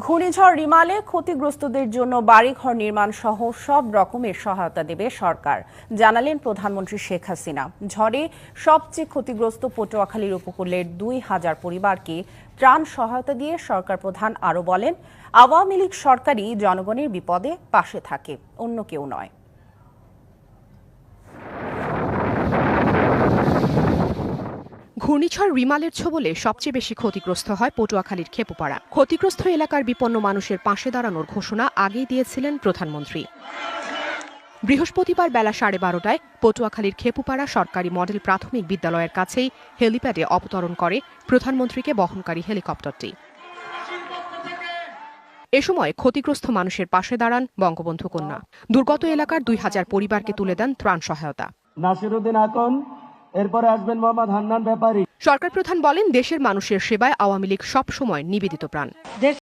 ঘূর্ণিঝড় রিমালে ক্ষতিগ্রস্তদের জন্য বাড়িঘর নির্মাণ সহ সব রকমের সহায়তা দেবে সরকার, জানালেন প্রধানমন্ত্রী শেখ হাসিনা। ঝড়ে সবচেয়ে ক্ষতিগ্রস্ত পটুয়াখালীর উপকূলের ২,০০০ পরিবারকে ত্রাণ সহায়তা দিয়ে সরকার প্রধান আরও বলেন, আওয়ামী লীগ সরকারই জনগণের বিপদে পাশে থাকে, অন্য কেউ নয়। ঘূর্ণিঝড় রিমালের ছোবলে সবচেয়ে বেশি ক্ষতিগ্রস্ত হয় পটুয়াখালীর খেপুপাড়া। ক্ষতিগ্রস্ত এলাকার বিপন্ন মানুষের পাশে দাঁড়ানোর ঘোষণা আগেই দিয়েছিলেন প্রধানমন্ত্রী। বৃহস্পতিবার বেলা 12:30টায় পটুয়াখালীর খেপুপাড়া সরকারি মডেল প্রাথমিক বিদ্যালয়ের কাছেই হেলিপ্যাডে অবতরণ করে প্রধানমন্ত্রীকে বহনকারী হেলিকপ্টারটি। এ সময় ক্ষতিগ্রস্ত মানুষের পাশে দাঁড়ান বঙ্গবন্ধু কন্যা। দুর্গত এলাকার ২,০০০ পরিবারকে তুলে দেন ত্রাণ সহায়তা। এরপরে আসবেন মোহাম্মদ হান্নান ব্যাপারী। সরকার প্রধান বলেন, দেশের মানুষের সেবায় আওয়ামী লীগ সবসময় নিবেদিত প্রাণ।